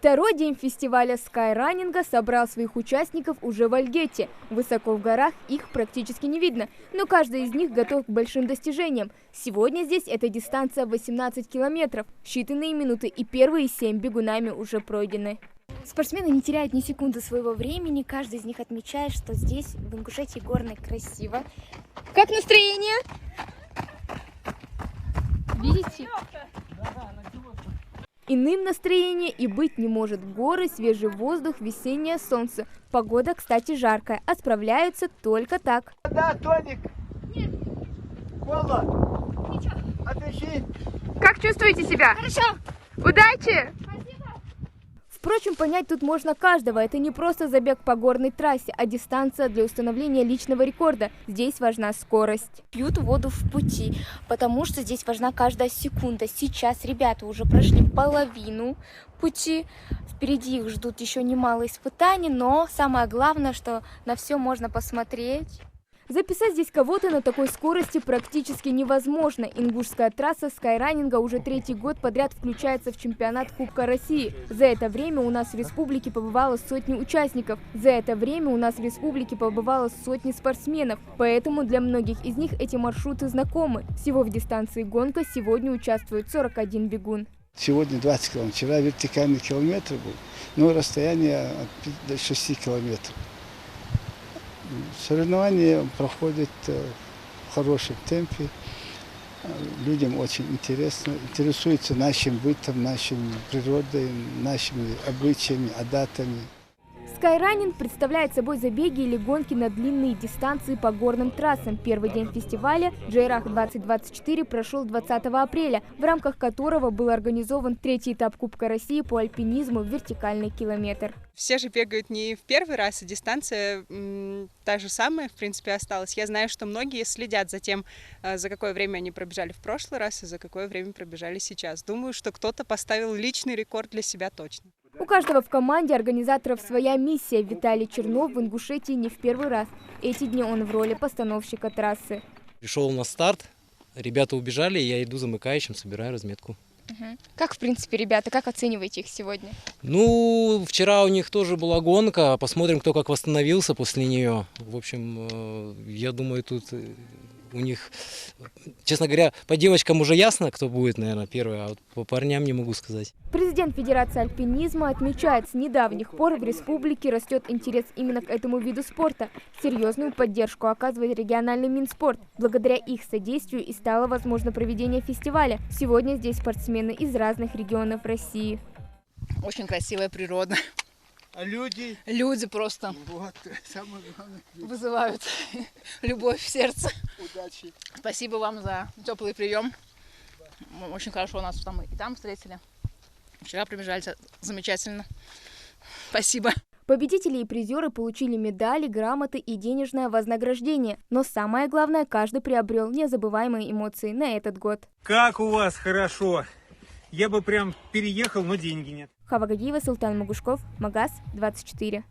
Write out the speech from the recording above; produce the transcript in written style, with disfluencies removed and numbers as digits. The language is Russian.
Второй день фестиваля скайраннинга собрал своих участников уже в Альгете. Высоко в горах их практически не видно, но каждый из них готов к большим достижениям. Сегодня здесь эта дистанция 18 километров, считанные минуты, и первые 7 бегунами уже пройдены. Спортсмены не теряют ни секунды своего времени, каждый из них отмечает, что здесь, в Ингушетии, горно красиво. Как настроение? Видите? Иным настроение и быть не может. Горы, свежий воздух, весеннее солнце. Погода, кстати, жаркая, а справляются только так. Да, Тоник! Нет. Кола! Ничего. Отвечи! Как чувствуете себя? Хорошо. Удачи! Спасибо. Впрочем, понять тут можно каждого. Это не просто забег по горной трассе, а дистанция для установления личного рекорда. Здесь важна скорость. Пьют воду в пути, потому что здесь важна каждая секунда. Сейчас ребята уже прошли половину пути. Впереди их ждут еще немало испытаний, но самое главное, что на все можно посмотреть. Записать здесь кого-то на такой скорости практически невозможно. Ингушская трасса скайраннинга уже 3-й год подряд включается в чемпионат Кубка России. За это время у нас в республике побывало сотни участников. За это время у нас в республике побывало сотни спортсменов. Поэтому для многих из них эти маршруты знакомы. Всего в дистанции гонка сегодня участвует 41 бегун. Сегодня 20 километров. Вчера вертикальный километр был, но расстояние до 6 километров. Соревнования проходят в хорошем темпе. Людям очень интересно, интересуются нашим бытом, нашей природой, нашими обычаями, адатами. Скайраннинг представляет собой забеги или гонки на длинные дистанции по горным трассам. Первый день фестиваля Джейрах 2024 прошел 20 апреля, в рамках которого был организован 3-й этап Кубка России по альпинизму в вертикальный километр. Все же бегают не в первый раз, и дистанция та же самая, в принципе, осталась. Я знаю, что многие следят за тем, за какое время они пробежали в прошлый раз и за какое время пробежали сейчас. Думаю, что кто-то поставил личный рекорд для себя точно. У каждого в команде организаторов своя миссия. Виталий Чернов в Ингушетии не в первый раз. Эти дни он в роли постановщика трассы. Пришел на старт, ребята убежали, я иду замыкающим, собираю разметку. Как, в принципе, ребята, как оцениваете их сегодня? Ну, вчера у них тоже была гонка, посмотрим, кто как восстановился после нее. В общем, я думаю, тут у них, честно говоря, по девочкам уже ясно, кто будет, наверное, первый, а вот по парням не могу сказать. Президент Федерации альпинизма отмечает, с недавних пор в республике растет интерес именно к этому виду спорта. Серьезную поддержку оказывает региональный Минспорт. Благодаря их содействию и стало возможно проведение фестиваля. Сегодня здесь спортсмены из разных регионов России. Очень красивая природа. А люди? Люди просто Вот, самое главное. вызывают любовь в сердце. Удачи. Спасибо вам за теплый прием. Очень хорошо нас там и там встретили. Вчера пробежали замечательно. Спасибо. Победители и призеры получили медали, грамоты и денежное вознаграждение. Но самое главное, каждый приобрел незабываемые эмоции на этот год. Как у вас хорошо! Я бы прям переехал, но деньги нет. Хава Гагиева, Султан Магушков, Магаз 24.